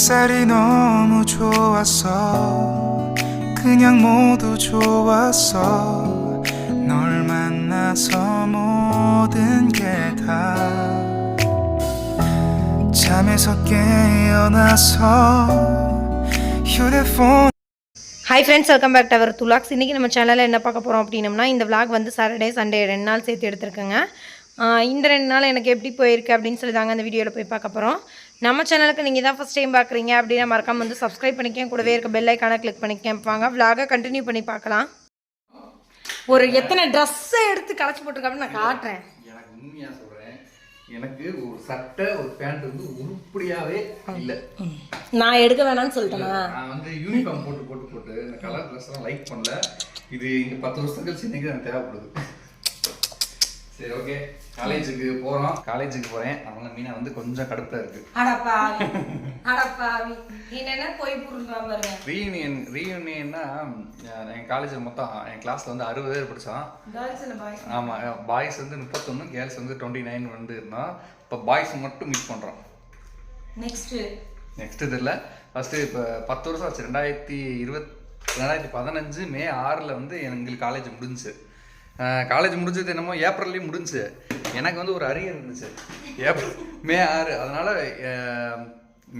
햇살이 너무 좋았어 그냥 모두 좋았어 널 만나서 모든 게 다 잠에서 깨어나서 휴대폰 hi friends, welcome back to our துலாக்ஸ். இன்றைக்கி நம்ம சேனலில் என்ன பார்க்க போகிறோம் அப்படின்னம்னா, இந்த விளாக் வந்து சாட்டர்டே சண்டே 2 நாள் சேர்த்து எடுத்துருக்கேங்க. இந்த 2 நாள் எனக்கு எப்படி போயிருக்கு அப்படின்னு சொல்லி தாங்க அந்த வீடியோவில் போய் பார்க்க போகிறோம். நம்ம சேனலுக்கு நீங்கள் தான் ஃபஸ்ட் டைம் பார்க்குறீங்க அப்படின்னா மறக்காம வந்து சப்ஸ்கிரைப் பண்ணிக்கேன், கூடவே இருக்க பெல் ஐக்கானை கிளிக் பண்ணிக்கேன். வாங்க விளாகை கண்டினியூ பண்ணி பார்க்கலாம். ஒரு எத்தனை ட்ரெஸ்ஸை எடுத்து களைச்சி போட்டிருக்கான்னு நான் காட்டுறேன். எனக்கு உண்மையாக சொல்கிறேன், எனக்கு ஒரு சட்டை ஒரு பேண்ட் வந்து உருப்படியாகவே இல்லை. நான் எடுக்க வேணாம்னு சொல்லிட்டேனா? நான் வந்து யூனிஃபார்ம் போட்டு இந்த கலர் ட்ரெஸ்லாம் லைக் பண்ணல. இது இங்கே 10 வருஷம் கழிச்சு இன்னைக்கு எனக்கு தேவைப்படுது. சரி, ஓகே, காலேஜுக்கு போகிறேன். அவங்க மீனா வந்து கொஞ்சம் கடுப்பில் இருக்கு. ரீயூனியன்னா என் காலேஜில் மொத்தம் என் கிளாஸில் வந்து 60 பேர் படித்தோம். ஆமாம், பாய்ஸ் வந்து 31, கேர்ள்ஸ் வந்து 29 வந்து இருந்தோம். இப்போ பாய்ஸ் மட்டும் மீட் பண்ணுறோம். நெக்ஸ்ட் இது இல்லை, ஃபஸ்ட்டு இப்போ 10 வருஷம் ஆச்சு. 2015 மே 6 வந்து எங்களுக்கு காலேஜ் முடிஞ்சுச்சு. காலேஜ் முடிஞ்சது என்னமோ ஏப்ரல்லையும் முடிஞ்சு. எனக்கு வந்து ஒரு அரியர் இருந்துச்சு மே 6. அதனால்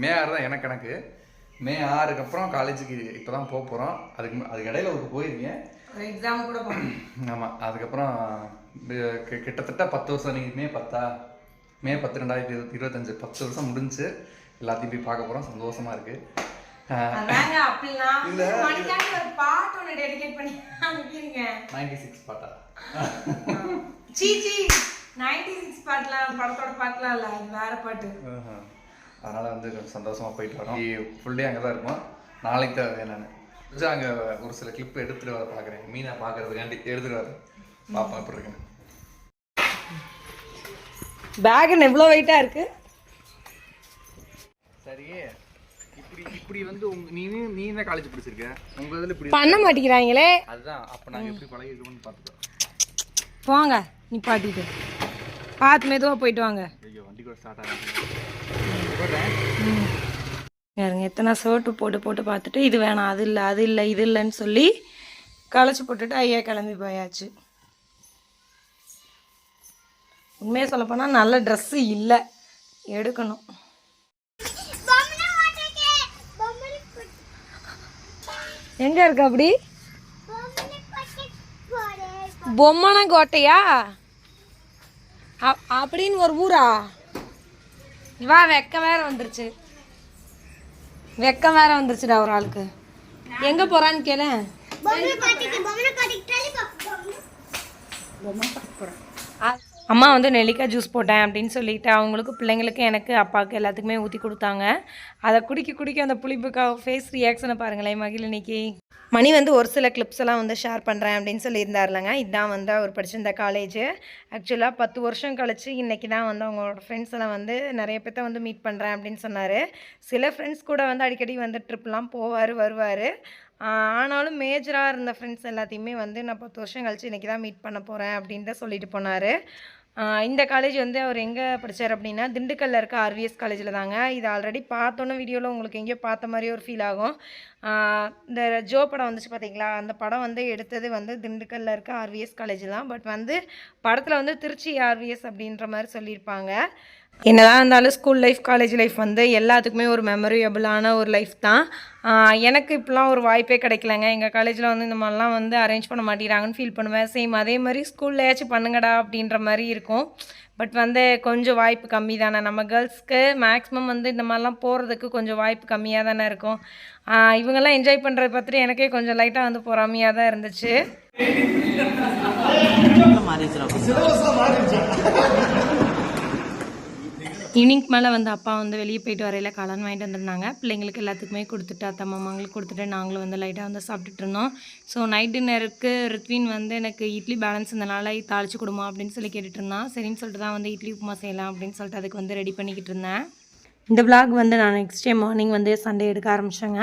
மே 6 தான் எனக்கு கணக்கு. மே 6க்கு அப்புறம் காலேஜுக்கு இப்போ தான் போக போகிறோம். அதுக்கு இடையில ஒரு போயிருக்கேன், எக்ஸாம் கூட. ஆமாம், அதுக்கப்புறம் கிட்டத்தட்ட 10 வருஷம். நீங்கள் மே 10 2025 10 வருஷம் முடிஞ்சு. எல்லாத்தையும் போய் பார்க்க போகிறோம். சந்தோஷமாக இருக்குது. பாட்டா 96 பாட்டுலாம் படத்தோட பாட்டுலாம் இல்லை, அது வேற பாட்டு. அதனால் வந்து கொஞ்சம் சந்தோஷமாக போயிட்டு வரோம். ஃபுல் டே அங்கே தான் இருக்கும். நாளைக்கு தான் நான் அங்கே ஒரு சில கிளிப் எடுத்துகிட்டு வர பார்க்குறேன். மீனை பார்க்குறதுக்காண்டி எடுத்துகிட்டு வரேன். பார்ப்போம் எப்படி இருக்குன்னு. பேக் எவ்வளோ வெயிட்டாக இருக்குது. சரி, இப்படி வந்து நீ என்ன காலேஜ் படிச்சிருக்க? உங்க இதுல இப்படி பண்ண மாட்டேங்கிறாங்களே. அதுதான் அப்ப நாங்க எப்படி பழகிருக்கோம்னு பார்த்துட்டோம். போங்க, நீ பாட்டிட்டு பார்த்து மெதுவாக போயிட்டு வாங்க. ஐயோ, வண்டி கூட ஸ்டார்ட் யாருங்க எத்தனை ஷர்ட்டு போட்டு பார்த்துட்டு இது வேணாம், அது இல்லை இது இல்லைன்னு சொல்லி களைச்சி போட்டுட்டு ஐயா கிளம்பி போயாச்சு. உண்மையாக சொல்லப்போனால் நல்ல ட்ரெஸ்ஸு இல்லை, எடுக்கணும். எங்க இருக்கு அப்படி? பொம்மன கோட்டையா அப்படின்னு ஒரு ஊரா? வா, வெக்கம் வேற வந்துருச்சுடா ஒரு ஆளுக்கு. எங்க போறான்னு கேளு. அம்மா வந்து நெல்லிக்காய் ஜூஸ் போட்டேன் அப்படின்னு சொல்லிட்டு அவங்களுக்கு, பிள்ளைங்களுக்கு, எனக்கு, அப்பாவுக்கு எல்லாத்துக்குமே ஊற்றி கொடுத்தாங்க. அதை குடிக்க அந்த புளிப்புக்காக ஃபேஸ் ரியாக்ஷனை பாருங்களேன் மகிழினிக்கு. மணி வந்து ஒரு சில கிளிப்ஸ் எல்லாம் வந்து ஷேர் பண்ணுறேன் அப்படின்னு சொல்லியிருந்தாருலங்க. இதுதான் வந்து அவர் படிச்சிருந்த காலேஜு. ஆக்சுவலாக 10 வருஷம் கழிச்சு இன்றைக்கி தான் வந்து அவங்களோட ஃப்ரெண்ட்ஸ் எல்லாம் வந்து நிறைய பேர்த்த வந்து மீட் பண்ணுறேன் அப்படின்னு சொன்னார். சில ஃப்ரெண்ட்ஸ் கூட வந்து அடிக்கடி வந்து ட்ரிப்லாம் வருவார். ஆனாலும் மேஜராக இருந்த ஃப்ரெண்ட்ஸ் எல்லாத்தையுமே வந்து நான் 10 வருஷம் கழிச்சு இன்றைக்கி தான் மீட் பண்ண போகிறேன் அப்படின்னு தான் சொல்லிட்டு போனார். இந்த காலேஜ் வந்து அவர் எங்கே படித்தார் அப்படின்னா, திண்டுக்கல்லில் இருக்க ஆர்விஎஸ் காலேஜில் தாங்க. இது ஆல்ரெடி பார்த்தோன்னே வீடியோவில் உங்களுக்கு எங்கேயோ பார்த்த மாதிரியே ஒரு ஃபீல் ஆகும். இந்த ஜோ படம் வந்துச்சு பார்த்தீங்களா, அந்த படம் வந்து எடுத்தது வந்து திண்டுக்கல்லில் இருக்க ஆர்விஎஸ் காலேஜ் தான். பட் வந்து படத்தில் வந்து திருச்சி ஆர்விஎஸ் அப்படின்ற மாதிரி சொல்லியிருப்பாங்க. என்னதான் இருந்தாலும் ஸ்கூல் லைஃப், காலேஜ் லைஃப் வந்து எல்லாத்துக்குமே ஒரு மெமரபிளான ஒரு லைஃப் தான். எனக்கு இப்போலாம் ஒரு வாய்ப்பே கிடைக்கலங்க. எங்கள் காலேஜில் வந்து இந்த மாதிரிலாம் வந்து அரேஞ்ச் பண்ண மாட்டேங்கிறாங்கன்னு ஃபீல் பண்ணுவேன். சேம் அதே மாதிரி ஸ்கூல்லையாச்சும் பண்ணுங்கடா அப்படின்ற மாதிரி இருக்கும். பட் வந்து கொஞ்சம் வாய்ப்பு கம்மி தானே. நம்ம கேர்ள்ஸ்க்கு மேக்ஸிமம் வந்து இந்த மாதிரிலாம் போகிறதுக்கு கொஞ்சம் வாய்ப்பு கம்மியாக தானே இருக்கும். இவங்கெல்லாம் என்ஜாய் பண்ணுறத பார்த்துட்டு எனக்கே கொஞ்சம் லைட்டாக வந்து பொறாமையாக தான் இருந்துச்சு. ஈவினிங் மேலே வந்து அப்பா வந்து வெளியே போயிட்டு வரையில் காளான் வாங்கிட்டு வந்துருந்தாங்க. பிள்ளைங்களுக்கு எல்லாத்துக்குமே கொடுத்துட்டு, அத்தை மாமாங்களுக்கு கொடுத்துட்டு நாங்களும் வந்து லைட்டாக வந்து சாப்பிட்டுட்டு இருந்தோம். ஸோ நைட் டின்னருக்கு ரித்வின் வந்து எனக்கு இட்லி பேலன்ஸ் இருந்தனால தாளிச்சு கொடுமா அப்படின்னு சொல்லி கேட்டுட்டு இருந்தான். சரின்னு சொல்லிட்டு தான் வந்து இட்லி உப்புமா செய்யலாம் அப்படின்னு சொல்லிட்டு அதுக்கு வந்து ரெடி பண்ணிக்கிட்டு இருந்தேன். இந்த விளாக் வந்து நான் நெக்ஸ்ட் டே மார்னிங் வந்து சண்டே எடுக்க ஆரம்பித்தேங்க.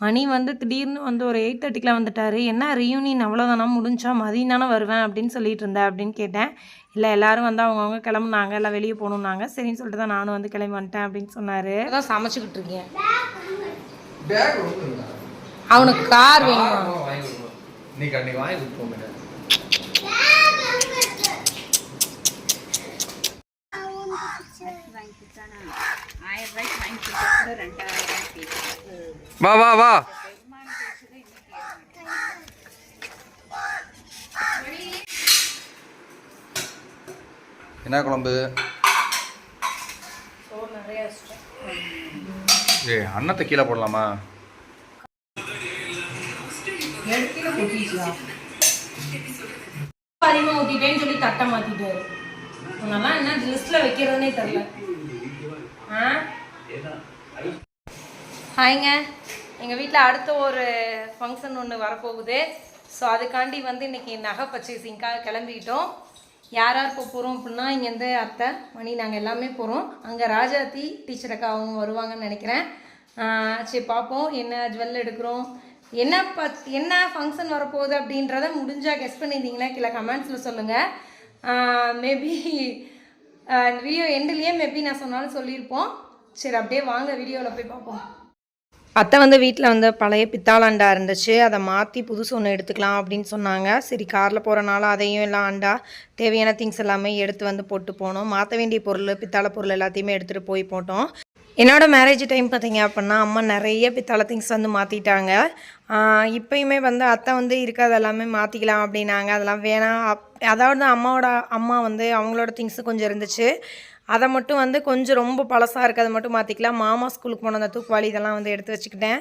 மணி வந்து திடீர்னு வந்து ஒரு 8:30க்குலாம் வந்துட்டார். என்ன ரீயூனியன் அவ்வளோதானா, முடிஞ்சா மதியம் தானே வருவேன் அப்படின்னு சொல்லிட்டு இருந்தேன் அப்படின்னு கேட்டேன். இல்லை, எல்லோரும் வந்து அவங்கவுங்க கிளம்புனாங்க, எல்லாம் வெளியே போகணுன்னாங்க. சரின்னு சொல்லிட்டு தான் நானும் வந்து கிளம்பி வந்துட்டேன் அப்படின்னு சொன்னார். அதான் சமைச்சிக்கிட்டு இருக்கேன். பேக் ரொம்ப அவனுக்கு கார் வேணுமா? வாங்கி கொடுக்கணும். நீ கண்டிப்பாக வாங்கி கொடுப்போம். வா வா வா. என்ன குழம்பு? அன்னத்தை கீழே போடலாமா? அதிகமாக ஊற்றிட்டேன்னு சொல்லி தட்டை மாற்றிட்டாரு. அதெல்லாம் என்ன லிஸ்ட்டில் வைக்கிறதுனே தெரியல. ஹாய்ங்க, எங்கள் வீட்டில் அடுத்த ஒரு ஃபங்க்ஷன் ஒன்று வரப்போகுது. ஸோ அதுக்காண்டி வந்து இன்றைக்கி நகை பர்ச்சேசிங்காக கிளம்பிக்கிட்டோம். யார் யார் போகிறோம் அப்படின்னா, இங்கேருந்து அத்தை மணி நாங்கள் எல்லாமே போகிறோம். அங்கே ராஜாத்தி டீச்சர் அக்கா அவங்க வருவாங்கன்னு நினைக்கிறேன். சரி பார்ப்போம் என்ன ஜுவல் எடுக்கிறோம், என்ன ஃபங்க்ஷன் வரப்போகுது அப்படின்றத முடிஞ்சால் கெஸ் பண்ணியிருந்தீங்கன்னா கீழே கமெண்ட்ஸில் சொல்லுங்கள். மேபி வீடியோ எண்ட்லேயே மேபி நான் சொன்னாலும் சொல்லியிருப்போம். சரி அப்படியே வாங்க வீடியோவில் போய் பார்ப்போம். அத்தை வந்து வீட்டில் வந்து பழைய பித்தாள அண்டா இருந்துச்சு, அதை மாற்றி புதுசு ஒன்று எடுத்துக்கலாம் அப்படின்னு சொன்னாங்க. சரி காரில் போகிறனால அதையும் எல்லாம் அண்டா தேவையான திங்ஸ் எல்லாமே எடுத்து வந்து போட்டு போனோம். மாற்ற வேண்டிய பொருள் பித்தாளை பொருள் எல்லாத்தையுமே எடுத்துகிட்டு போய் போட்டோம். என்னோடய மேரேஜ் டைம் பார்த்திங்க அப்படின்னா அம்மா நிறைய பித்தாளை திங்ஸ் வந்து மாற்றிட்டாங்க. இப்போயுமே வந்து அத்தை வந்து இருக்கிறது எல்லாமே மாற்றிக்கலாம் அப்படின்னாங்க. அதெல்லாம் வேணாம். அதாவது அம்மா வந்து அவங்களோட திங்ஸு கொஞ்சம் இருந்துச்சு, அதை மட்டும் வந்து கொஞ்சம் ரொம்ப பழசாக இருக்குது, அதை மட்டும் மாற்றிக்கலாம். மாமா ஸ்கூலுக்கு போன அந்த தூக்குவாளி இதெல்லாம் வந்து எடுத்து வச்சுக்கிட்டேன்.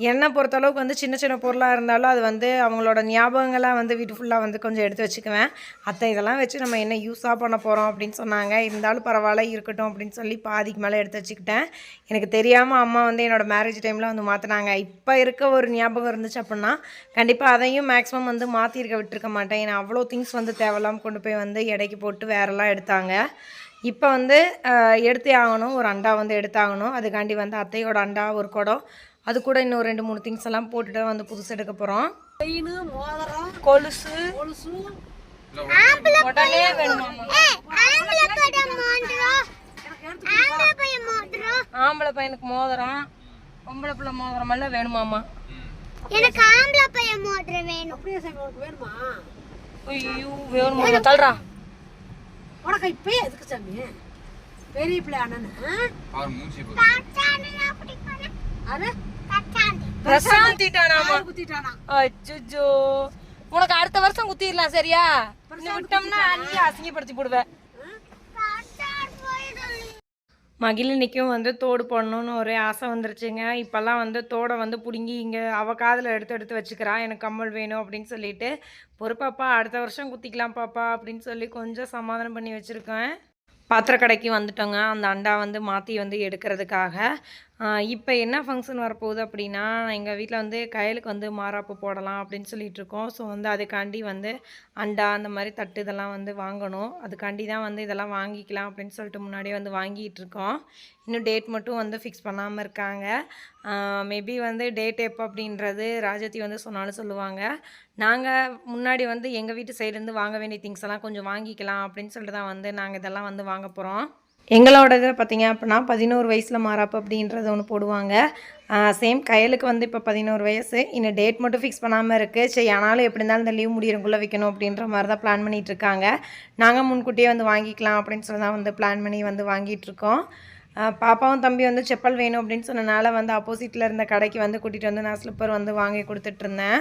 என்னை பொறுத்தளவுக்கு வந்து சின்ன சின்ன பொருளாக இருந்தாலும் அது வந்து அவங்களோட ஞாபகங்களாக வந்து வீட்டு ஃபுல்லாக வந்து கொஞ்சம் எடுத்து வச்சுக்குவேன். அத்தை இதெல்லாம் வச்சு நம்ம என்ன யூஸாக பண்ண போகிறோம் அப்படின்னு சொன்னாங்க. இருந்தாலும் பரவாயில்ல இருக்கட்டும் அப்படின்னு சொல்லி பாதிக்கு மேலே எடுத்து வச்சுக்கிட்டேன். எனக்கு தெரியாமல் அம்மா வந்து என்னோடய மேரேஜ் டைமில் வந்து மாற்றினாங்க. இப்போ இருக்க ஒரு ஞாபகம் இருந்துச்சு அப்படின்னா கண்டிப்பாக அதையும் மேக்ஸிமம் வந்து மாற்றிருக்க விட்டுருக்க மாட்டேன். ஏன்னா அவ்வளோ திங்ஸ் வந்து தேவையில்லாமல் கொண்டு போய் வந்து எடைக்கு போட்டு வேறெல்லாம் எடுத்தாங்க. இப்போ வந்து எடுத்தே ஆகணும், ஒரு அண்டா வந்து எடுத்தாகணும். அதுக்காண்டி வந்து அத்தையோட அண்டா ஒரு குடம், அது கூட இன்னும் 2-3 திங்ஸ் எல்லாம் போட்டுட்டு வந்து புதுசு எடுக்க போகிறோம். கொலுசு உடனே வேணுமா? ஆம்பளை பையனுக்கு மோதிரம், பொம்பளை பிள்ளை மோதிரம் எல்லாம் வேணுமாமா? எனக்கு ஆம்பளை பையன் மோதிரம் வேணும். வேணுமா? ஐயோ வேணுமா? தள்ளுறா உனக்கு இப்பயே எதுக்கு சாமி பெரிய பிள்ளை அண்ணன் அச்சோ, உனக்கு அடுத்த வருஷம் குத்திடலாம் சரியா? விட்டோம்னா நீ அசிங்கப்படுத்தி போடுவேன். மகிழினிக்கும் வந்து தோடு போடணுன்னு ஒரே ஆசை வந்துருச்சுங்க. இப்போல்லாம் வந்து தோடை வந்து பிடுங்கி இங்கே அவள் காதில் எடுத்து வச்சுக்கிறா. எனக்கு கம்மல் வேணும் அப்படின்னு சொல்லிட்டு, பொறுப்பாப்பா அடுத்த வருஷம் குத்திக்கலாம் பாப்பா அப்படின்னு சொல்லி கொஞ்சம் சமாதானம் பண்ணி வச்சுருக்கேன். பாத்திர கடைக்கு வந்துட்டோங்க, அந்த அண்டா வந்து மாற்றி வந்து எடுக்கிறதுக்காக. இப்போ என்ன ஃபங்க்ஷன் வரப்போகுது அப்படின்னா, எங்கள் வீட்டில் வந்து கையலுக்கு வந்து மாறாப்பு போடலாம் அப்படின்னு சொல்லிகிட்ருக்கோம். ஸோ வந்து அதுக்காண்டி வந்து அண்டா அந்த மாதிரி தட்டு இதெல்லாம் வந்து வாங்கணும். அதுக்காண்டி தான் வந்து இதெல்லாம் வாங்கிக்கலாம் அப்படின்னு சொல்லிட்டு முன்னாடியே வந்து வாங்கிட்டுருக்கோம். இன்னும் டேட் மட்டும் வந்து ஃபிக்ஸ் பண்ணாமல் இருக்காங்க. மேபி வந்து டேட் எப்போ அப்படின்றது ராஜத்தி வந்து சொன்னாலும் சொல்லுவாங்க. நாங்கள் முன்னாடி வந்து எங்கள் வீட்டு சைடுலேருந்து வாங்க வேண்டிய திங்ஸ் எல்லாம் கொஞ்சம் வாங்கிக்கலாம் அப்படின்னு சொல்லிட்டு தான் வந்து நாங்கள் இதெல்லாம் வந்து வாங்க போகிறோம். எங்களோட இதில் பார்த்திங்க அப்படின்னா 11 வயசில் மாறாப்பு அப்படின்றது ஒன்று போடுவாங்க. சேம் கையலுக்கு வந்து இப்போ 11 வயசு. இன்னும் டேட் மட்டும் ஃபிக்ஸ் பண்ணாமல் இருக்குது. சரி ஆனாலும் எப்படி இருந்தாலும் இந்த லீவ் முடியறக்குள்ளே வைக்கணும் அப்படின்ற மாதிரி தான் பிளான் பண்ணிகிட்ருக்காங்க. நாங்கள் முன்கூட்டியே வந்து வாங்கிக்கலாம் அப்படின்னு சொல்லி தான் வந்து பிளான் பண்ணி வந்து வாங்கிட்டுருக்கோம். பாப்பாவும் தம்பி வந்து செப்பல் வேணும் அப்படின்னு சொன்னனால வந்து ஆப்போசிட்டில் இருந்த கடைக்கு வந்து கூட்டிகிட்டு வந்து நான் ஸ்லிப்பர் வந்து வாங்கி கொடுத்துட்ருந்தேன்.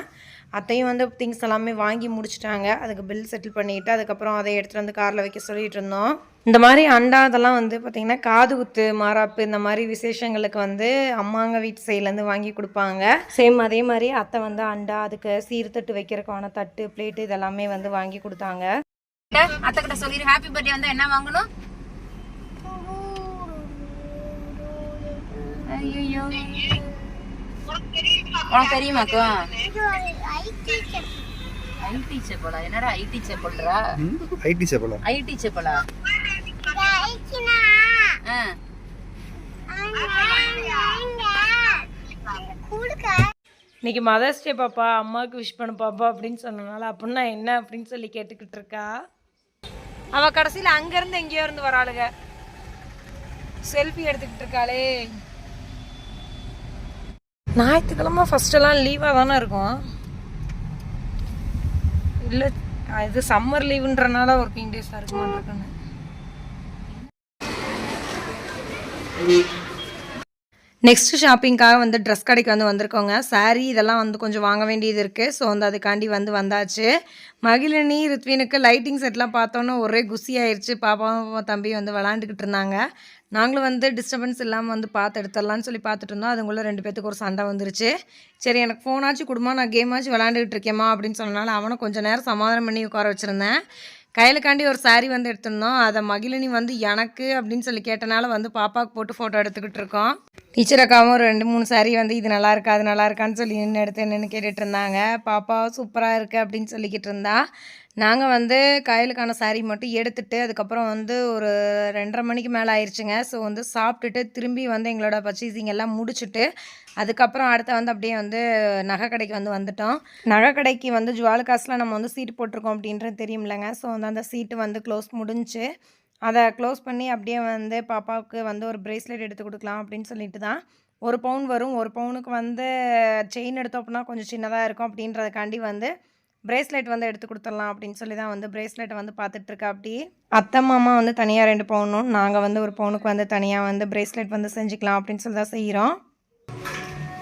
அத்தையும் வந்து திங்ஸ் எல்லாமே வாங்கி முடிச்சிட்டாங்க. அதுக்கு பில் செட்டில் பண்ணிவிட்டு அதுக்கப்புறம் அதை எடுத்துகிட்டு வந்து காரில் வைக்க சொல்லிகிட்டு இருந்தோம். இந்த மாதிரி அண்டா இதெல்லாம் வந்து பார்த்திங்கன்னா காது குத்து மாறாப்பு இந்த மாதிரி விசேஷங்களுக்கு வந்து அம்மாங்க வீட்டு சைட்லேருந்து வாங்கி கொடுப்பாங்க. சேம் அதே மாதிரி அத்தை வந்து அண்டா அதுக்கு சீர்தட்டு வைக்கிறதுக்கான தட்டு பிளேட்டு இதெல்லாமே வந்து வாங்கி கொடுத்தாங்க. அத்தை கிட்ட சொல்லிடு ஹாப்பி பர்த்டே வந்து என்ன வாங்கணும்? ஐயோ உனக்கு தெரியுமாக்கா? ஐடி செப்பலா? என்னடா ஐடி செப்பல்றா? ஐடி செப்பலா? ஐடி செப்பலா? இன்னைக்கு மதர்ஸ் டே பாப்பா, அம்மாவுக்கு விஷ் பண்ண பாப்பா அப்படின்னு சொன்னனால அப்படின்னா என்ன அப்படின்னு சொல்லி கேட்டுக்கிட்டு இருக்கா. அவள் கடைசியில் அங்கேருந்து எங்கேயோ இருந்து வராளுங்க, செல்ஃபி எடுத்துக்கிட்டு இருக்காளே. ஞாயிற்றுக்கிழமை ஃபஸ்ட்டெல்லாம் லீவாக தானே இருக்கும். இல்லை இது சம்மர் லீவுன்றனால ஒர்க்கிங் டேஸாக இருக்குமான்னு. நெக்ஸ்ட்டு ஷாப்பிங்காக வந்து ட்ரெஸ் கடைக்கு வந்து வந்திருக்கோங்க. சாரீ இதெல்லாம் வந்து கொஞ்சம் வாங்க வேண்டியது இருக்குது. ஸோ வந்து அதுக்காண்டி வந்தாச்சு. மகிழினி ரித்வினுக்கு லைட்டிங் செட்லாம் பார்த்தோன்னே ஒரே குசி ஆயிடுச்சு. பாப்பாவும் தம்பி வந்து விளாண்டுக்கிட்டு இருந்தாங்க. நாங்களும் வந்து டிஸ்டர்பன்ஸ் இல்லாமல் வந்து பார்த்து எடுத்துடலான்னு சொல்லி பார்த்துட்டு இருந்தோம். அதுக்குள்ளே 2 பேத்துக்கு ஒரு சண்டை வந்துருச்சு. சரி எனக்கு ஃபோனாச்சும் கொடுமா, நான் கேமாச்சும் விளாண்டுக்கிட்டு இருக்கேம்மா அப்படின்னு சொன்னனால அவனை கொஞ்சம் நேரம் சமாதானம் பண்ணி உட்கார வச்சுருந்தேன். கையிலுக்காண்டி ஒரு சாரீ வந்து எடுத்திருந்தோம். அதை மகிழினி வந்து எனக்கு அப்படின்னு சொல்லி கேட்டனால வந்து பாப்பாவுக்கு போட்டு ஃபோட்டோ எடுத்துக்கிட்டு இருக்கோம். டீச்சர் அக்காவும் ஒரு 2-3 சாரீ வந்து இது நல்லா இருக்கா அது நல்லா இருக்கான்னு சொல்லி என்னென்னு கேட்டுட்டு இருந்தாங்க. பாப்பா சூப்பராக இருக்குது அப்படின்னு சொல்லிக்கிட்டு இருந்தா. நாங்கள் வந்து கையிலுக்கான சாரீ மட்டும் எடுத்துகிட்டு அதுக்கப்புறம் வந்து ஒரு 2:30 மணிக்கு மேலே ஆயிடுச்சுங்க. ஸோ வந்து சாப்பிட்டுட்டு திரும்பி வந்து எங்களோட பர்ச்சேசிங் எல்லாம் முடிச்சுட்டு அதுக்கப்புறம் அடுத்த வந்து அப்படியே வந்து நகை கடைக்கு வந்துட்டோம். நகை கடைக்கு வந்து ஜுவாலுக்காஸில் நம்ம வந்து சீட்டு போட்டிருக்கோம் அப்படின்றது தெரியும்லங்க. ஸோ வந்து அந்த சீட்டு வந்து க்ளோஸ் முடிஞ்சு அதை க்ளோஸ் பண்ணி அப்படியே வந்து பாப்பாவுக்கு வந்து ஒரு ப்ரேஸ்லெட் எடுத்து கொடுக்கலாம் அப்படின்னு சொல்லிட்டு தான். 1 பவுன் வரும். 1 பவுனுக்கு வந்து செயின் எடுத்தோம் அப்படின்னா கொஞ்சம் சின்னதாக இருக்கும் அப்படின்றதுக்காண்டி வந்து ப்ரேஸ்லெட் வந்து எடுத்து கொடுத்துடலாம் அப்படின்னு சொல்லி தான் வந்து ப்ரேஸ்லெட்டை வந்து பார்த்துட்ருக்கா. அப்படி அத்தை மாமா வந்து தனியாக 2 பவுனும் நாங்கள் வந்து 1 பவுனுக்கு வந்து தனியாக வந்து ப்ரேஸ்லெட் வந்து செஞ்சுக்கலாம் அப்படின்னு சொல்லி தான் செய்கிறோம்.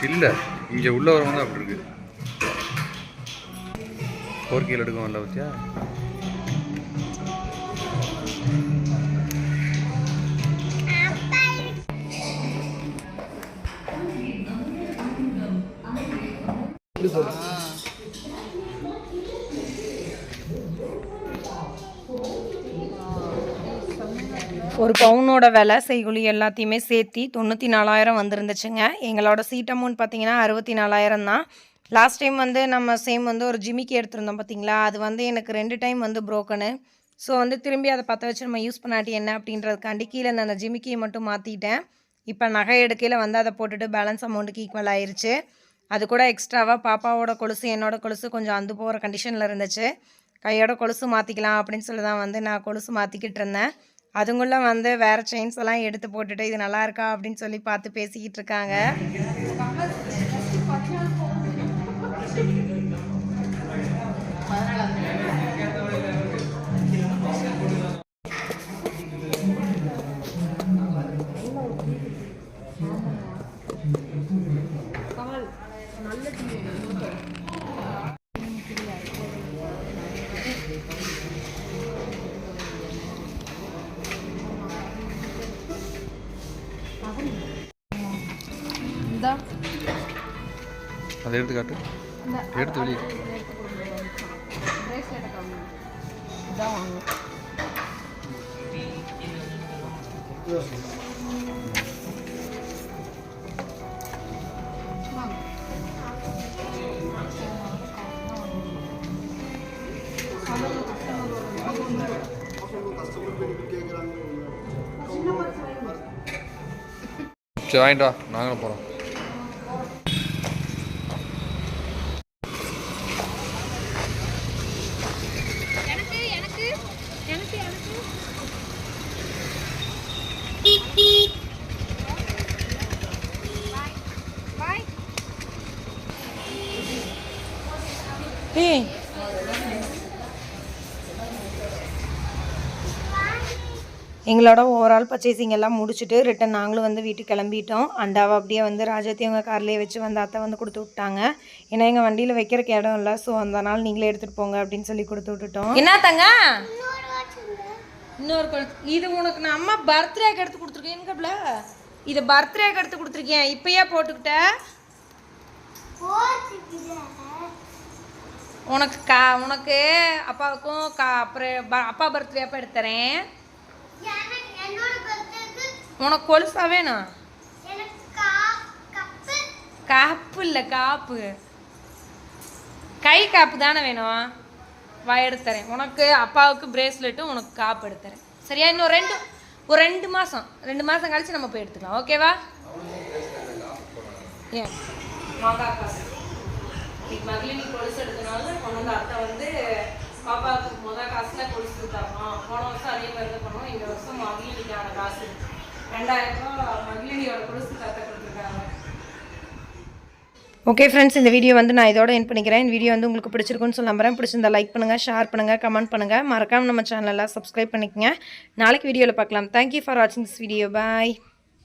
இல்லை இங்கே உள்ள வரவங்க அப்படி இருக்கு. 4 கீழே எடுக்கும் வரல பத்தியா. ஒரு பவுனோட விலை செய்குலி எல்லாத்தையுமே சேர்த்தி 94,000 வந்துருந்துச்சுங்க. எங்களோட சீட் அமௌண்ட் பார்த்தீங்கன்னா 64,000 தான். லாஸ்ட் டைம் வந்து நம்ம சேம் வந்து ஒரு ஜிமிக்கி எடுத்திருந்தோம் பார்த்தீங்களா, அது வந்து எனக்கு 2 டைம் வந்து ப்ரோக்கனு. ஸோ வந்து திரும்பி அதை பற்ற வச்சு நம்ம யூஸ் பண்ணாட்டி என்ன அப்படின்றதுக்காண்டி கீழே அந்த ஜிமிக்கியை மட்டும் மாற்றிட்டேன். இப்போ நகை எடுக்கையில் வந்து அதை போட்டுட்டு பேலன்ஸ் அமௌண்ட்டுக்கு ஈக்குவல் ஆயிடுச்சு. அது கூட எக்ஸ்ட்ராவாக பாப்பாவோட கொலுசு என்னோட கொலுசு கொஞ்சம் அந்து போகிற கண்டிஷனில் இருந்துச்சு. கையோட கொலுசு மாற்றிக்கலாம் அப்படின்னு சொல்லி தான் வந்து நான் கொலுசு மாற்றிக்கிட்டு இருந்தேன். அதுங்குள்ளே வந்து வேறு செயின்ஸ் எல்லாம் எடுத்து போட்டுட்டு இது நல்லா இருக்கா அப்படின்னு சொல்லி பார்த்து பேசிக்கிட்டு இருக்காங்க. அதை எடுத்து காட்டு. எடுத்து வெளியே சரி வாங்கிட்டு வா, நாங்களும் போகிறோம். எங்களோட ஓவரால் பர்ச்சேசிங் எல்லாம் முடிச்சுட்டு ரிட்டன் நாங்களும் வந்து வீட்டுக்கு கிளம்பிட்டோம். அண்டாவை அப்படியே வந்து ராஜாத்தி அவங்க கார்லேயே வச்சு வந்து அத்தை வந்து கொடுத்து விட்டாங்க. ஏன்னா எங்கள் வண்டியில் வைக்கிறக்கு இடம் இல்லை. ஸோ அதனால் நீங்களே எடுத்துகிட்டு போங்க அப்படின்னு சொல்லி கொடுத்து விட்டுட்டோம். என்ன தங்க இன்னொரு இது உனக்கு நான் அம்மா பர்த்டேக்கு எடுத்து கொடுத்துருக்கேன். கப்ல இதை பர்த்டேக்கு எடுத்து கொடுத்துருக்கேன். இப்போயே போட்டுக்கிட்ட உனக்கு அப்பாவுக்கும் அப்புறம் அப்பா பர்த்டே அப்போ எடுத்துறேன். உனக்கு கொலுசா வேணும்? காப்பு இல்லை, காப்பு கை காப்பு தானே வேணும். வா எடுத்துறேன். உனக்கு அப்பாவுக்கு பிரேஸ்லெட்டும் உனக்கு காப்பு எடுத்துறேன். சரியா? இன்னும் ஒரு 2 மாதம் கழிச்சு நம்ம போய் எடுத்துக்கலாம். ஓகேவா? ஏன் மகளினி கொலுசு எடுத்தனால கொண்டு அத்தை வந்து பாப்பாவுக்கு முதல் காசில் கொலுசு தரணும். போன வருஷம் அதே மாதிரி தான் பண்ணோம். இந்த வருஷம் மகளினிக்கான காசு 2000 ரூபா மகளினியோட கொலுசு கற்று கொடுத்துருக்காங்க. ஓகே ஃப்ரெண்ட்ஸ், இந்த வீடியோ வந்து நான் இதோட எண்ட் பண்ணிக்கிறேன். இந்த வீடியோ வந்து உங்களுக்கு பிடிச்சிருக்குன்னு சொல்ல நம்புறேன். பிடிச்சிருந்தா லைக் பண்ணுங்கள், ஷேர் பண்ணுங்கள், கமெண்ட் பண்ணுங்கள். மறக்காமல் நம்ம சேனலில் சப்ஸ்கிரைப் பண்ணிக்கங்க. நாளைக்கு வீடியோவில் பார்க்கலாம். தேங்க்யூ ஃபார் வாட்சிங் திஸ் வீடியோ. பாய்.